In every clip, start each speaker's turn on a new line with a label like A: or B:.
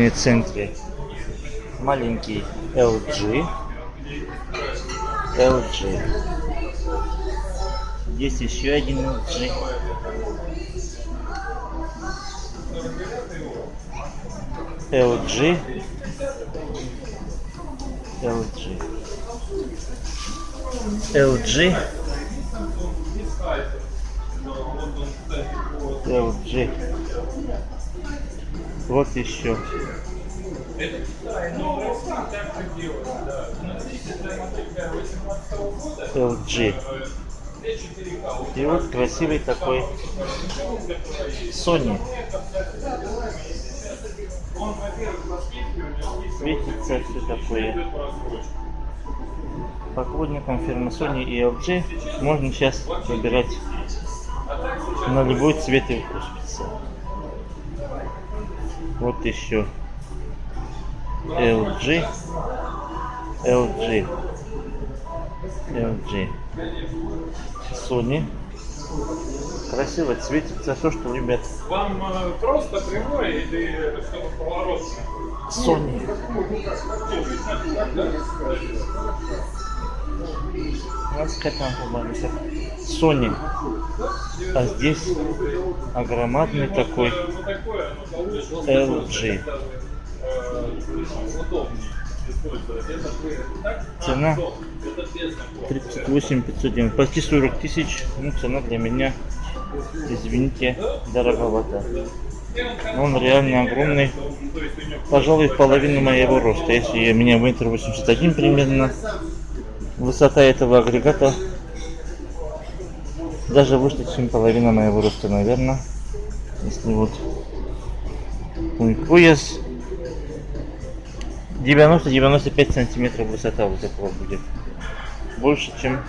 A: магазине в центре. Маленький LG. Есть еще один LG. LG. Вот еще. LG. И вот красивый такой Sony. Светится все такое. Поклонникам фирмы Sony и LG можно сейчас выбирать на любой цвет и вкус. Вот еще LG. Sony. Красиво светится, то, что любят.
B: Вам просто прямой или что-то поворотное?
A: Sony. Sony. А здесь огромадный такой LG. Цена 38 509, почти 40 тысяч. Ну, цена для меня, извините, дороговато. Он реально огромный, пожалуй, в половину моего роста. Если у меня 1,81 м примерно, высота этого агрегата даже выше, чем половина моего роста, наверное. Если вот мой пояс 90-95 сантиметров высота вот этого будет. Больше, чем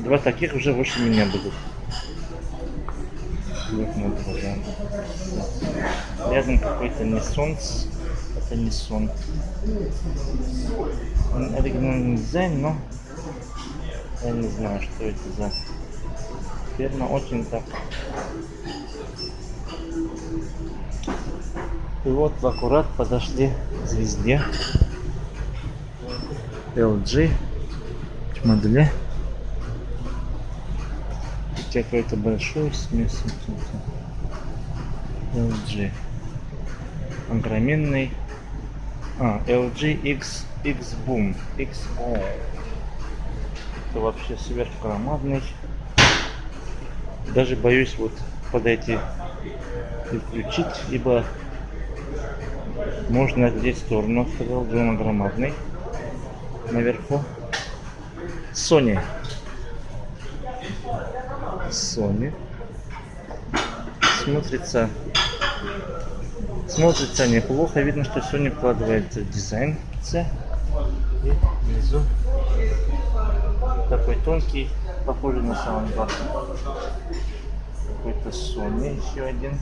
A: два таких уже выше меня будут. Рядом какой-то Nissan. Это Nissan. Оригинальный дизайн, но я не знаю, что это за фирма. Очень так. И вот аккурат подошли к звезде LG модели. Какой-то большой смесь. LG. Огроменный. LG X Boom. XO. Это вообще сверхгромадный. Даже боюсь вот подойти и включить, ибо можно отделить в сторону. Сказал, что он громадный. Наверху Sony. Смотрится неплохо. Видно, что Sony вкладывает дизайн в C. И внизу такой тонкий, похожий на саундбар. Какой-то Sony еще один.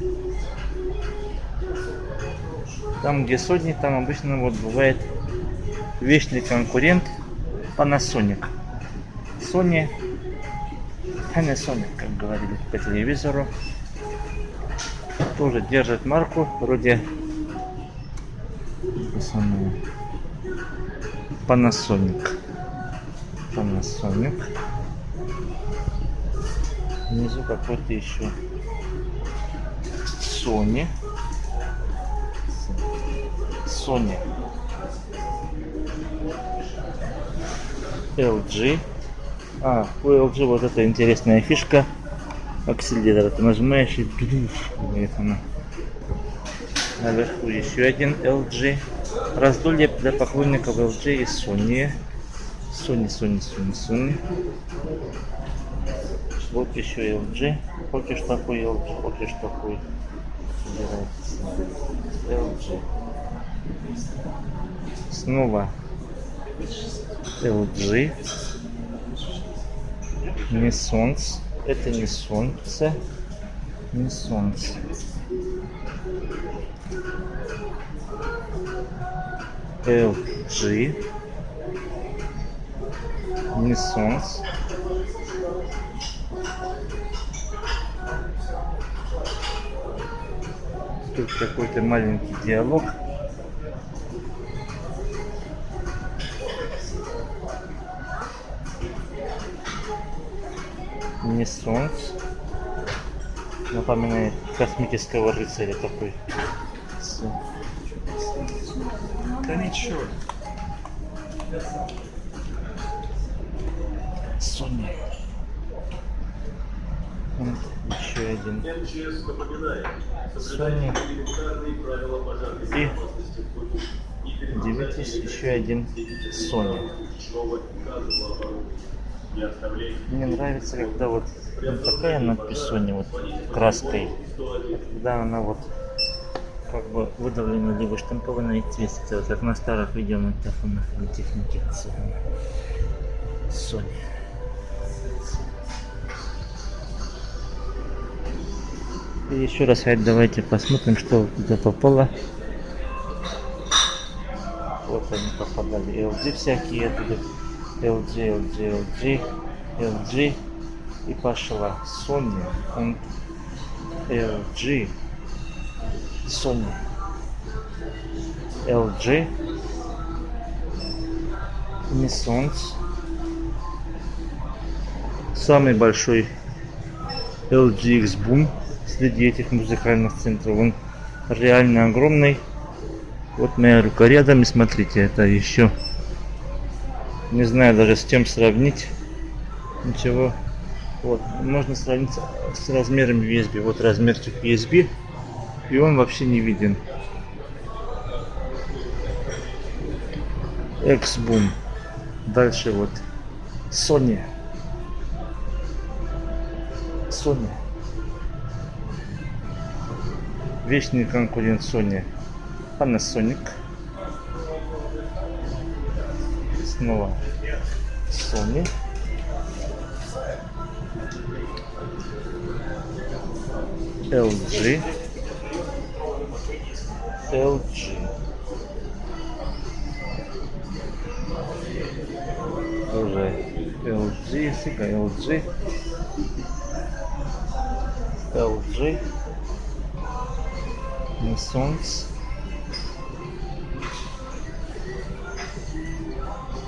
A: Там, где Sony, там обычно вот бывает вечный конкурент Panasonic. Panasonic, как говорили по телевизору, тоже держит марку вроде Panasonic. Внизу какой-то еще Sony. LG. У LG вот эта интересная фишка. Акселератор. Ты нажимаешь и говорит она. Наверху еще один LG. Раздолье для поклонников LG и Sony. Sony. Вот еще LG. Хочешь такой LG, хочешь такой. LG. Снова LG. Nissan. Это Nissan. LG. Nissan. Тут какой-то маленький диалог. Renaissance. Напоминает космического рыцаря такой.
B: Да ничего.
A: Sony. Вот еще один. Sony. И дивитесь, еще один Sony. Мне нравится, когда вот такая надпись Sony вот краской, когда она вот как бы выдавлена либо штампована и светится, вот как на старых видеомагнитофонах или технике Sony. И еще раз давайте посмотрим, что туда попало. Вот они попадали. LG всякие оттуда. LG. И пошла Sony. LG. Sony. LG. Renaissance. Самый большой LG X-Boom среди этих музыкальных центров. Он реально огромный. Вот моя рука рядом, и смотрите, это еще не знаю даже с чем сравнить. Ничего. Вот, можно сравнить с размерами USB. Вот размерчик USB, и он вообще не виден. X-Boom. Дальше вот Sony. Вечный конкурент Sony. Panasonic. Снова Sony. LG. Уже LG. Renaissance.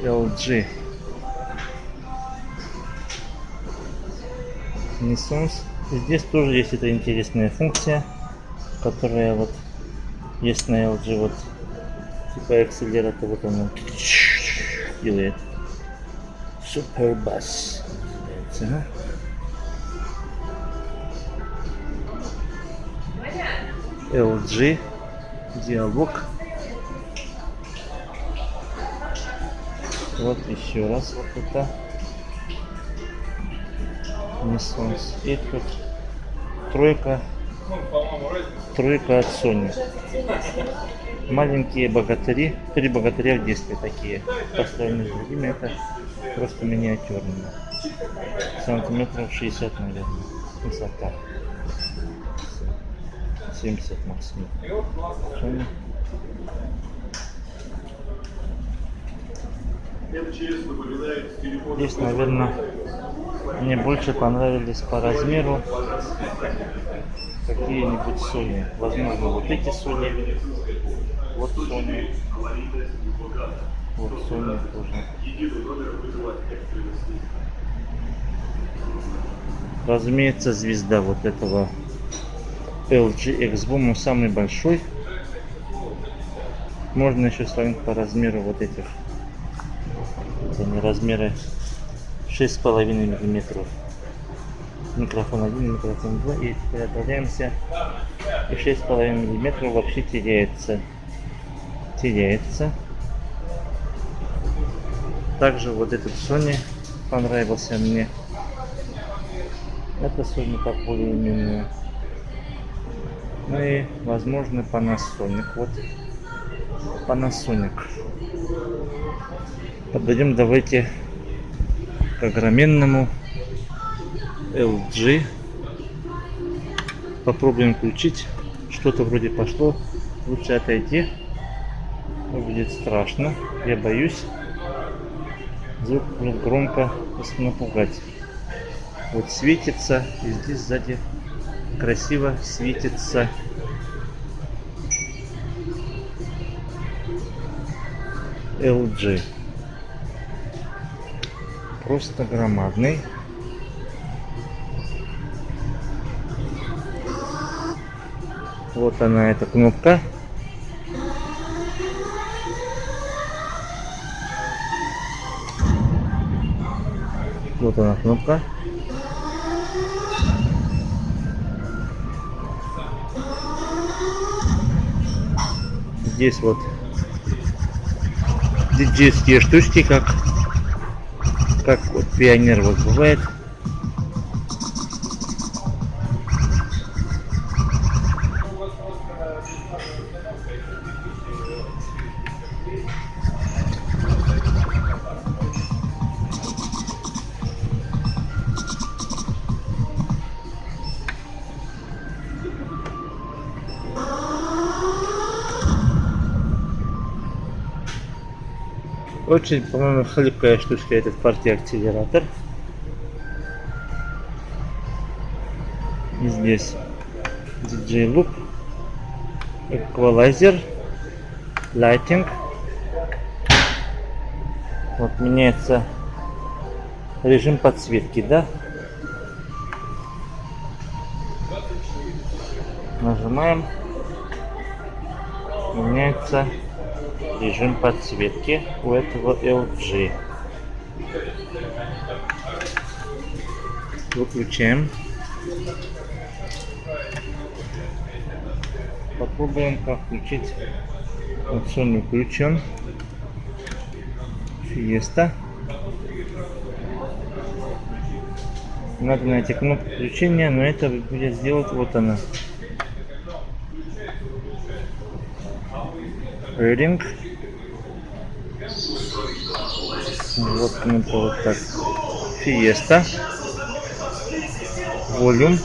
A: LG. Renaissance. Здесь тоже есть эта интересная функция, которая вот есть на LG, вот типа акселератор, вот он делает. Super Bass называется, LG диалог. Вот еще раз вот это Renaissance. И тут тройка от Sony. Маленькие богатыри, 3 богатыря в детстве такие. По сравнению с другими это просто миниатюрные. Сантиметров 60, наверное, высота. 70 максимум. Sony. Здесь, наверное, мне больше понравились по размеру какие-нибудь Sony. Возможно, вот эти Sony. Вот Sony. Вот Sony тоже. Разумеется, звезда вот этого LG X-Boom, он самый большой. Можно еще сравнить по размеру вот этих. Они размеры 6,5 миллиметров. Микрофон 1, микрофон 2. И теперь отдаляемся. И 6,5 миллиметров вообще теряется. Также вот этот Sony понравился мне. Это Sony так более-менее. Ну и возможно Panasonic. Вот Panasonic. Подойдем давайте к огроменному LG. Попробуем включить. Что-то вроде пошло. Лучше отойти. Выглядит страшно. Я боюсь. Звук будет громко напугать. Вот светится. И здесь сзади красиво светится LG. Просто громадный. Вот она, эта кнопка. Вот она кнопка. Здесь вот диджейские штучки, как вот Пионер вот бывает. Очень, по-моему, хлипкая штучка этот партия акселератор. И здесь DJ Loop, эквалайзер, лайтинг. Вот меняется режим подсветки, да? Нажимаем, меняется режим подсветки у этого LG. Выключаем. Попробуем как включить. Вот Sony включен. Fiesta. Надо найти кнопку включения, но это будет сделать вот она. Reading. Вот кнопка вот так. Fiesta. Volume.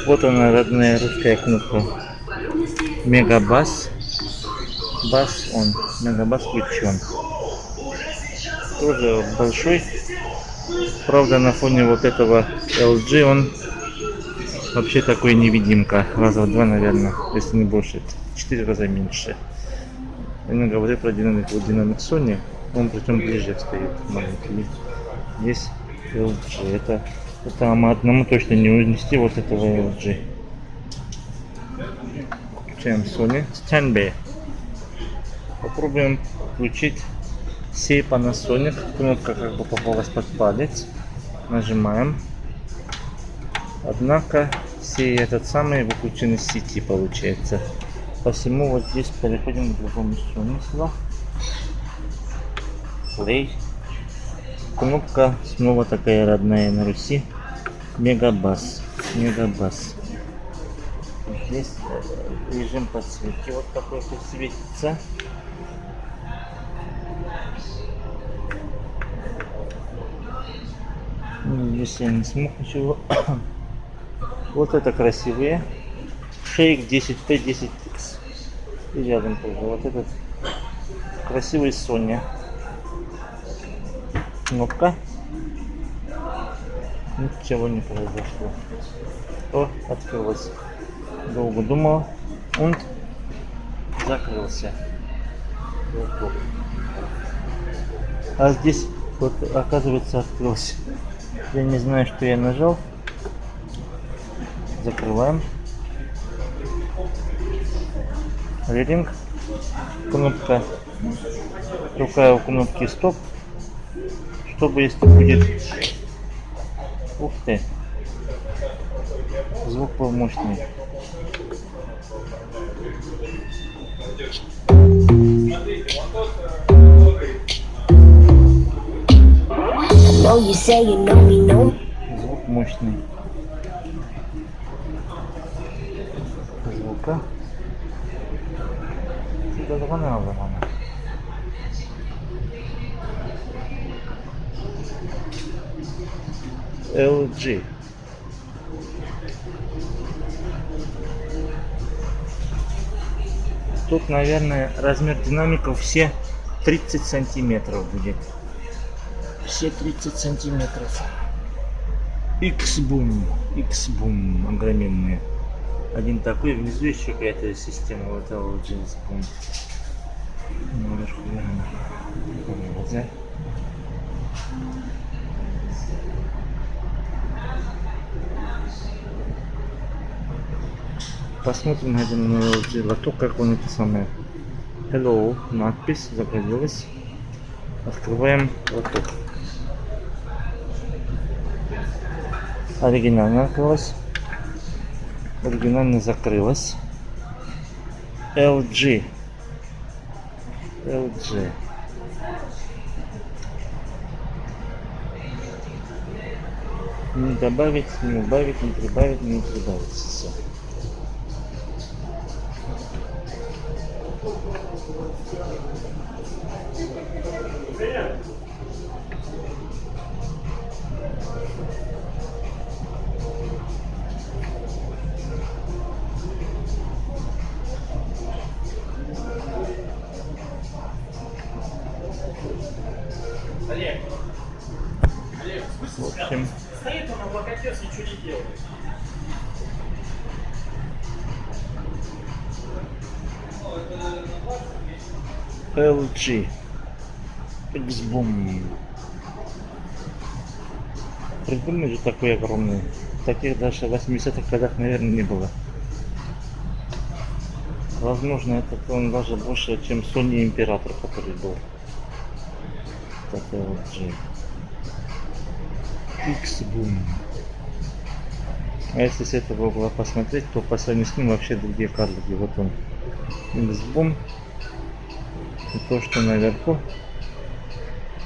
A: Вот она, родная русская кнопка. Мегабас. Бас он. Мегабас включен. Тоже большой. Правда, на фоне вот этого LG он вообще такой невидимка. Раза в два, наверное, если не больше. 4 раза меньше. Я говорю про динамик. Вот динамик Sony. Он причем ближе стоит. Маленький. Здесь LG. Это одному точно не унести вот этого LG. Включаем Sony. Standby. Попробуем включить сей Panasonic. Кнопка как бы попалась под палец. Нажимаем. Однако сей этот самый выключен из сети получается. Посему вот здесь переходим к другому Sony. Play. Кнопка снова такая родная на Руси. Мегабас. Мегабас. Здесь режим подсветки вот такой светится. Здесь я не смог ничего. Вот это красивые. Shake 10T 10X. И рядом тоже вот этот красивый Sony. Кнопка. Ничего не произошло. О, открылось. Долго думал. Он закрылся. Вот. А здесь вот оказывается открылся. Я не знаю, что я нажал. Закрываем. Reading. Кнопка. Рука у кнопки стоп. Чтобы если будет... Ух ты. Звук был мощный. Звук мощный. Звука. LG. Тут, наверное, размер динамиков все 30 сантиметров будет. Все 30 сантиметров. X-Boom. X-Boom. Огроменные. Один такой, внизу еще какая-то система. Вот LG X-Boom. Наверху, наверное. Посмотрим один LG лоток, как он это самое. Hello, надпись загорелась. Открываем лоток. Оригинально открылась. Оригинально закрылась. LG. LG. Не добавить, не убавить, не прибавить, не прибавить. Все.
B: Олег,
A: В общем,
B: стоит он, облокотился, ничего не делает.
A: LG. X-Boom. Придумали такой огромный. Таких даже в 80-х годах, наверное, не было. Возможно, этот он даже больше, чем Sony Император, который был. Это LG. X-Boom. А если с этого угла посмотреть, то по сравнению с ним вообще другие карлики. Вот он. X-Boom. И то, что наверху,